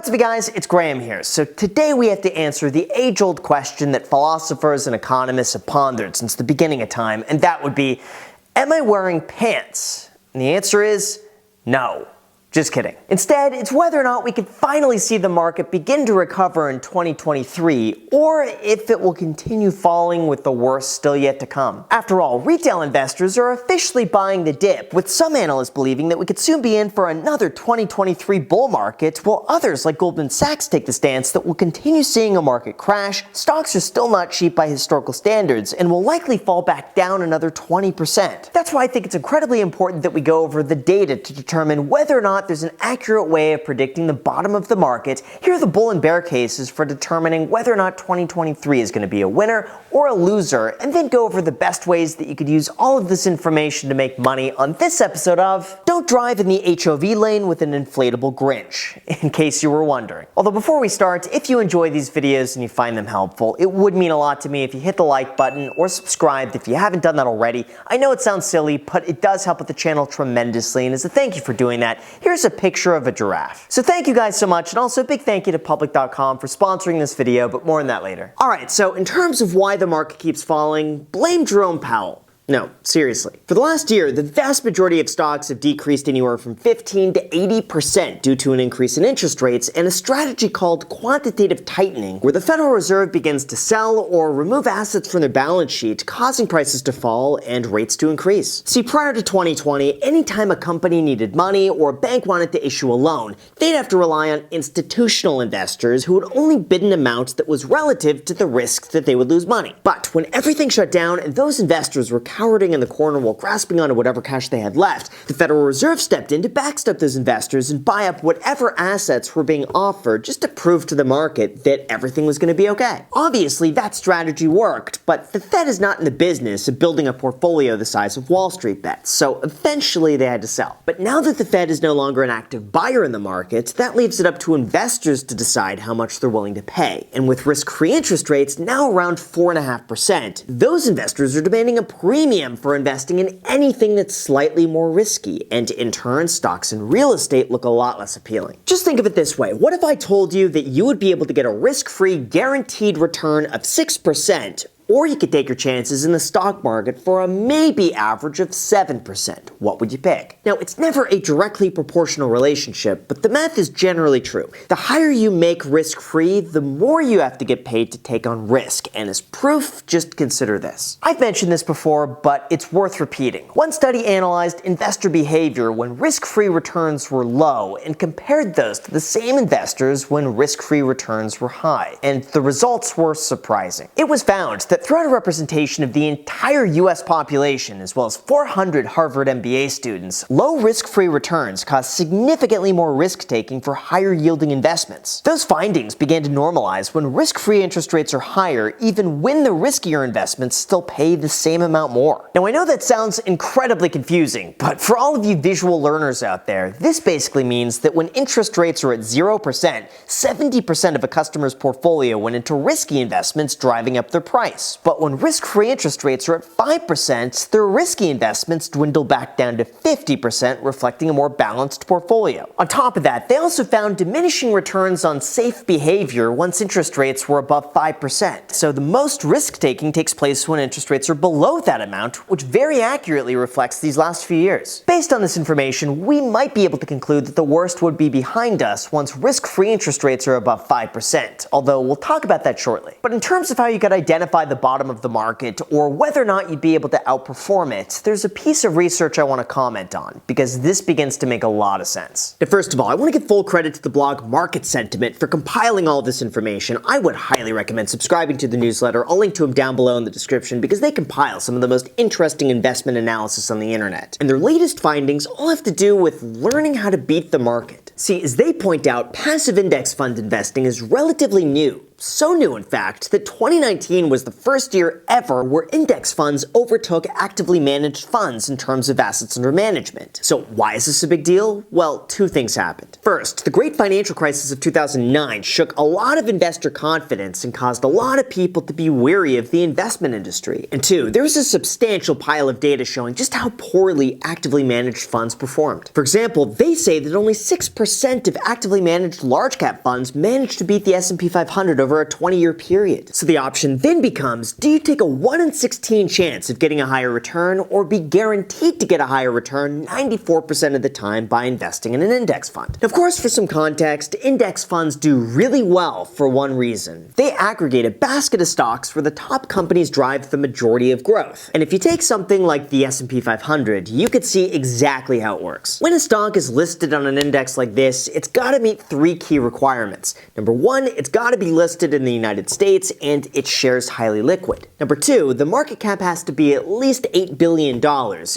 What's up, you guys? It's Graham here. So today we have to answer the age-old question that philosophers and economists have pondered since the beginning of time, and that would be, am I wearing pants? And the answer is no. Just kidding. Instead, it's whether or not we can finally see the market begin to recover in 2023, or if it will continue falling with the worst still yet to come. After all, retail investors are officially buying the dip, with some analysts believing that we could soon be in for another 2023 bull market, while others like Goldman Sachs take the stance that we'll continue seeing a market crash, stocks are still not cheap by historical standards, and will likely fall back down another 20%. That's why I think it's incredibly important that we go over the data to determine whether or not there's an accurate way of predicting the bottom of the market. Here are the bull and bear cases for determining whether or not 2023 is going to be a winner or a loser, and then go over the best ways that you could use all of this information to make money on this episode of Don't Drive in the HOV Lane with an Inflatable Grinch, in case you were wondering. Although before we start, if you enjoy these videos and you find them helpful, it would mean a lot to me if you hit the like button or subscribe if you haven't done that already. I know it sounds silly, but it does help with the channel tremendously, and as a thank you for doing that, here's a picture of a giraffe. So thank you guys so much, and also a big thank you to public.com for sponsoring this video, but more on that later. Alright, so in terms of why the market keeps falling, blame Jerome Powell. No, seriously. For the last year, the vast majority of stocks have decreased anywhere from 15 to 80% due to an increase in interest rates and a strategy called quantitative tightening, where the Federal Reserve begins to sell or remove assets from their balance sheet, causing prices to fall and rates to increase. See, prior to 2020, anytime a company needed money or a bank wanted to issue a loan, they'd have to rely on institutional investors who would only bid an amount that was relative to the risk that they would lose money. But when everything shut down and those investors were cowering in the corner while grasping onto whatever cash they had left, the Federal Reserve stepped in to backstop those investors and buy up whatever assets were being offered just to prove to the market that everything was going to be okay. Obviously, that strategy worked, but the Fed is not in the business of building a portfolio the size of Wall Street bets, so eventually they had to sell. But now that the Fed is no longer an active buyer in the market, that leaves it up to investors to decide how much they're willing to pay. And with risk-free interest rates now around 4.5%, those investors are demanding a premium for investing in anything that's slightly more risky, and in turn, stocks and real estate look a lot less appealing. Just think of it this way. What if I told you that you would be able to get a risk-free guaranteed return of 6%, or you could take your chances in the stock market for a maybe average of 7%. What would you pick? Now, it's never a directly proportional relationship, but the math is generally true. The higher you make risk-free, the more you have to get paid to take on risk. And as proof, just consider this. I've mentioned this before, but it's worth repeating. One study analyzed investor behavior when risk-free returns were low and compared those to the same investors when risk-free returns were high. And the results were surprising. It was found that throughout a representation of the entire US population, as well as 400 Harvard MBA students, low risk-free returns caused significantly more risk-taking for higher-yielding investments. Those findings began to normalize when risk-free interest rates are higher, even when the riskier investments still pay the same amount more. Now, I know that sounds incredibly confusing, but for all of you visual learners out there, this basically means that when interest rates are at 0%, 70% of a customer's portfolio went into risky investments, driving up their price. But when risk-free interest rates are at 5%, their risky investments dwindle back down to 50%, reflecting a more balanced portfolio. On top of that, they also found diminishing returns on safe behavior once interest rates were above 5%. So the most risk-taking takes place when interest rates are below that amount, which very accurately reflects these last few years. Based on this information, we might be able to conclude that the worst would be behind us once risk-free interest rates are above 5%, although we'll talk about that shortly. But in terms of how you could identify the bottom of the market, or whether or not you'd be able to outperform it, there's a piece of research I want to comment on, because this begins to make a lot of sense. Now, first of all, I want to give full credit to the blog Market Sentiment for compiling all this information. I would highly recommend subscribing to the newsletter. I'll link to them down below in the description, because they compile some of the most interesting investment analysis on the internet. And their latest findings all have to do with learning how to beat the market. See, as they point out, passive index fund investing is relatively new. So new, in fact, that 2019 was the first year ever where index funds overtook actively managed funds in terms of assets under management. So why is this a big deal? Well, two things happened. First, the great financial crisis of 2009 shook a lot of investor confidence and caused a lot of people to be wary of the investment industry. And two, there was a substantial pile of data showing just how poorly actively managed funds performed. For example, they say that only 6% of actively managed large cap funds managed to beat the S&P 500 over a 20-year period. So the option then becomes, do you take a 1 in 16 chance of getting a higher return or be guaranteed to get a higher return 94% of the time by investing in an index fund? Now, of course, for some context, index funds do really well for one reason. They aggregate a basket of stocks where the top companies drive the majority of growth. And if you take something like the S&P 500, you could see exactly how it works. When a stock is listed on an index like this, it's got to meet three key requirements. Number one, it's got to be listed in the United States and its shares highly liquid. Number two, the market cap has to be at least $8 billion.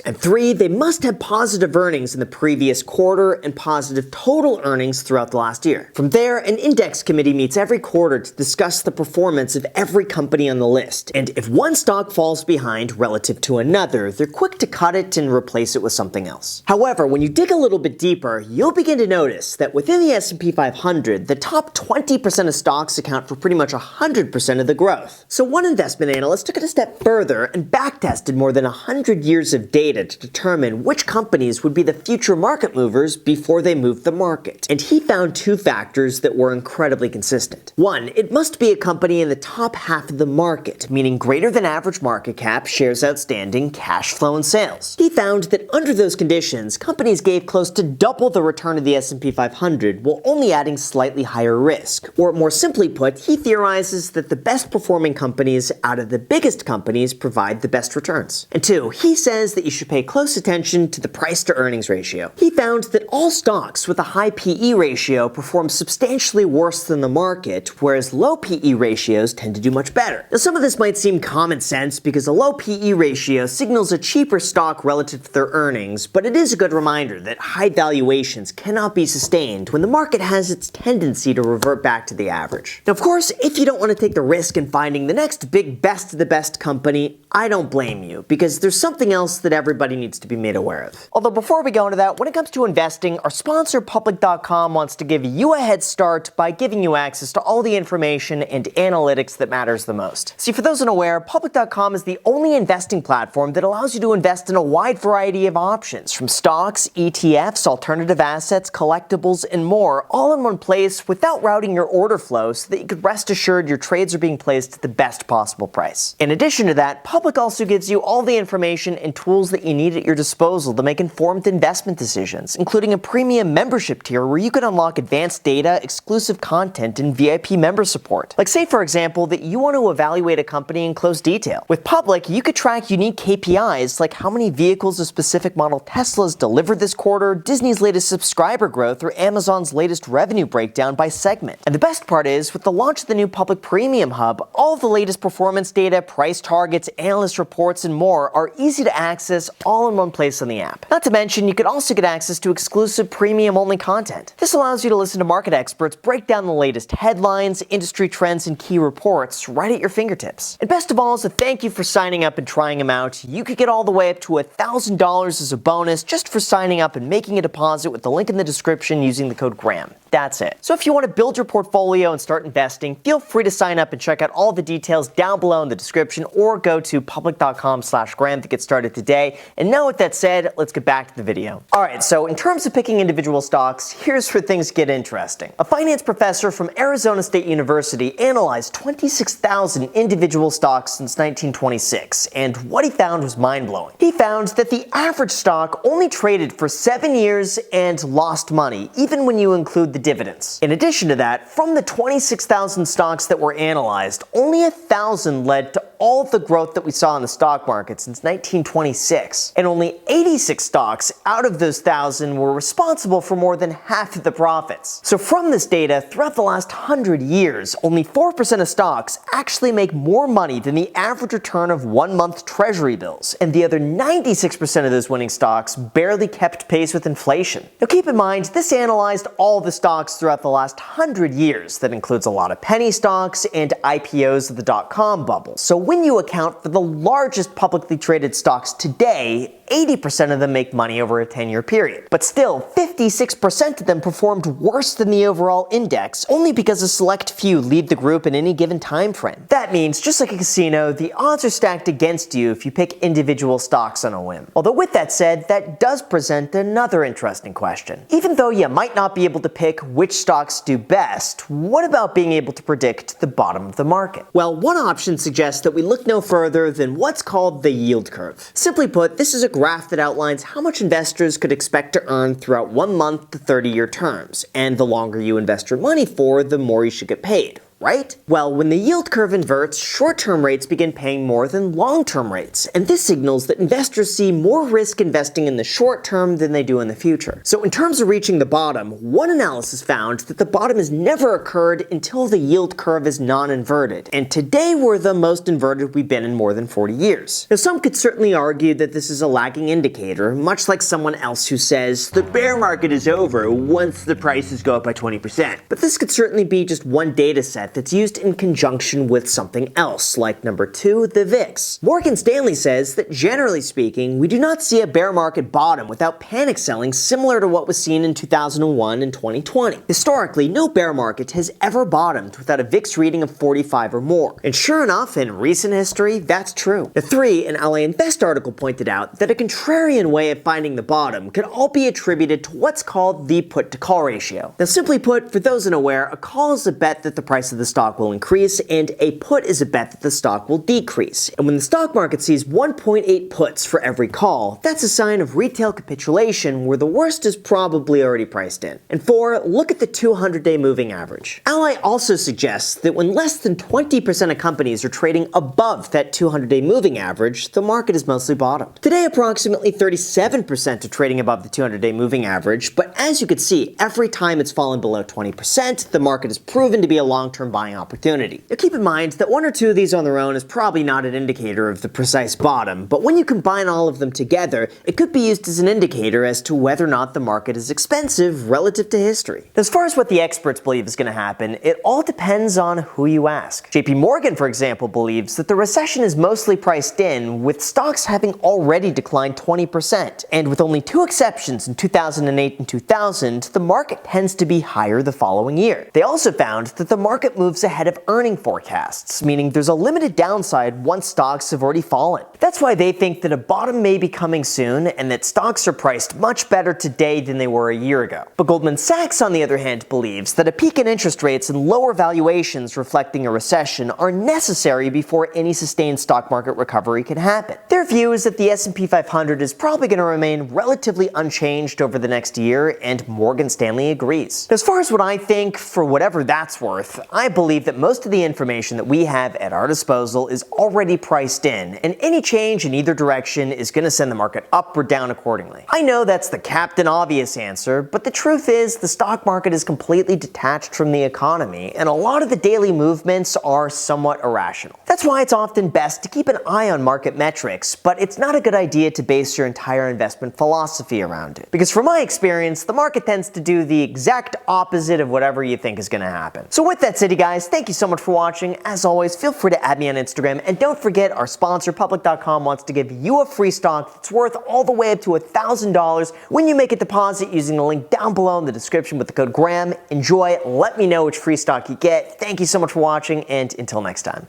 And three, they must have positive earnings in the previous quarter and positive total earnings throughout the last year. From there, an index committee meets every quarter to discuss the performance of every company on the list. And if one stock falls behind relative to another, they're quick to cut it and replace it with something else. However, when you dig a little bit deeper, you'll begin to notice that within the S&P 500, the top 20% of stocks account for pretty much 100% of the growth. So one investment analyst took it a step further and backtested more than 100 years of data to determine which companies would be the future market movers before they moved the market. And he found two factors that were incredibly consistent. One, it must be a company in the top half of the market, meaning greater than average market cap, shares outstanding, cash flow, and sales. He found that under those conditions, companies gave close to double the return of the S&P 500 while only adding slightly higher risk. Or more simply put, he theorizes that the best performing companies out of the biggest companies provide the best returns. And two, he says that you should pay close attention to the price to earnings ratio. He found that all stocks with a high PE ratio perform substantially worse than the market, whereas low PE ratios tend to do much better. Now, some of this might seem common sense because a low PE ratio signals a cheaper stock relative to their earnings, but it is a good reminder that high valuations cannot be sustained when the market has its tendency to revert back to the average. Now, of course, if you don't want to take the risk in finding the next big best of the best company, I don't blame you, because there's something else that everybody needs to be made aware of. Although before we go into that, when it comes to investing, our sponsor Public.com wants to give you a head start by giving you access to all the information and analytics that matters the most. See, for those unaware, Public.com is the only investing platform that allows you to invest in a wide variety of options, from stocks, ETFs, alternative assets, collectibles, and more, all in one place without routing your order flow so that you could rest assured your trades are being placed at the best possible price. In addition to that, Public also gives you all the information and tools that you need at your disposal to make informed investment decisions, including a premium membership tier where you can unlock advanced data, exclusive content, and VIP member support. Like say, for example, that you want to evaluate a company in close detail. With Public, you could track unique KPIs like how many vehicles a specific model Tesla's delivered this quarter, Disney's latest subscriber growth, or Amazon's latest revenue breakdown by segment. And the best part is, with the launch of the new Public Premium Hub, all of the latest performance data, price targets, analyst reports, and more are easy to access all in one place on the app. Not to mention, you could also get access to exclusive premium-only content. This allows you to listen to market experts break down the latest headlines, industry trends, and key reports right at your fingertips. And best of all, as a thank you for signing up and trying them out, you could get all the way up to $1,000 as a bonus just for signing up and making a deposit with the link in the description using the code GRAHAM. That's it. So if you want to build your portfolio and start investing, feel free to sign up and check out all the details down below in the description, or go to public.com/Graham to get started today. And now with that said, let's get back to the video. Alright, so in terms of picking individual stocks, here's where things get interesting. A finance professor from Arizona State University analyzed 26,000 individual stocks since 1926, and what he found was mind-blowing. He found that the average stock only traded for 7 years and lost money, even when you include the dividends. In addition to that, from the 26,000 stocks that were analyzed, only 1,000 led to all of the growth that we saw in the stock market since 1926, and only 86 stocks out of those 1,000 were responsible for more than half of the profits. So from this data, throughout the last 100 years, only 4% of stocks actually make more money than the average return of 1-month treasury bills, and the other 96% of those winning stocks barely kept pace with inflation. Now keep in mind, this analyzed all the stocks throughout the last 100 years. That includes a lot of penny stocks and IPOs of the dot-com bubble. So when you account for the largest publicly traded stocks today, 80% of them make money over a 10-year period. But still, 56% of them performed worse than the overall index, only because a select few lead the group in any given time frame. That means, just like a casino, the odds are stacked against you if you pick individual stocks on a whim. Although with that said, that does present another interesting question. Even though you might not be able to pick which stocks do best, what about being able to predict the bottom of the market? Well, one option suggests that we look no further than what's called the yield curve. Simply put, this is a graph that outlines how much investors could expect to earn throughout 1 month to 30-year terms, and the longer you invest your money for, the more you should get paid. Right? Well, when the yield curve inverts, short-term rates begin paying more than long-term rates, and this signals that investors see more risk investing in the short term than they do in the future. So in terms of reaching the bottom, one analysis found that the bottom has never occurred until the yield curve is non-inverted, and today we're the most inverted we've been in more than 40 years. Now some could certainly argue that this is a lagging indicator, much like someone else who says, the bear market is over once the prices go up by 20%. But this could certainly be just one data set that's used in conjunction with something else, like number 2, the VIX. Morgan Stanley says that generally speaking, we do not see a bear market bottom without panic selling similar to what was seen in 2001 and 2020. Historically, no bear market has ever bottomed without a VIX reading of 45 or more. And sure enough, in recent history, that's true. The 3, an Ally Invest article pointed out that a contrarian way of finding the bottom could all be attributed to what's called the put-to-call ratio. Now simply put, for those unaware, a call is a bet that the price of the stock will increase, and a put is a bet that the stock will decrease. And when the stock market sees 1.8 puts for every call, that's a sign of retail capitulation where the worst is probably already priced in. And 4, look at the 200-day moving average. Ally also suggests that when less than 20% of companies are trading above that 200-day moving average, the market is mostly bottomed. Today, approximately 37% are trading above the 200-day moving average, but as you can see, every time it's fallen below 20%, the market has proven to be a long-term buying opportunity. Now keep in mind that 1 or 2 of these on their own is probably not an indicator of the precise bottom, but when you combine all of them together, it could be used as an indicator as to whether or not the market is expensive relative to history. As far as what the experts believe is going to happen, it all depends on who you ask. JP Morgan, for example, believes that the recession is mostly priced in, with stocks having already declined 20%, and with only 2 exceptions in 2008 and 2000, the market tends to be higher the following year. They also found that the market moves ahead of earning forecasts, meaning there's a limited downside once stocks have already fallen. That's why they think that a bottom may be coming soon and that stocks are priced much better today than they were a year ago. But Goldman Sachs, on the other hand, believes that a peak in interest rates and lower valuations reflecting a recession are necessary before any sustained stock market recovery can happen. Their view is that the S&P 500 is probably going to remain relatively unchanged over the next year, and Morgan Stanley agrees. As far as what I think, for whatever that's worth, I believe that most of the information that we have at our disposal is already priced in, and any change in either direction is going to send the market up or down accordingly. I know that's the Captain Obvious answer, but the truth is the stock market is completely detached from the economy, and a lot of the daily movements are somewhat irrational. That's why it's often best to keep an eye on market metrics, but it's not a good idea to base your entire investment philosophy around it. Because from my experience, the market tends to do the exact opposite of whatever you think is going to happen. So with that said, you guys, thank you so much for watching. As always, feel free to add me on Instagram, and don't forget our sponsor, Public.com, wants to give you a free stock that's worth all the way up to $1,000 when you make a deposit using the link down below in the description with the code GRAHAM. Enjoy, let me know which free stock you get. Thank you so much for watching, and until next time.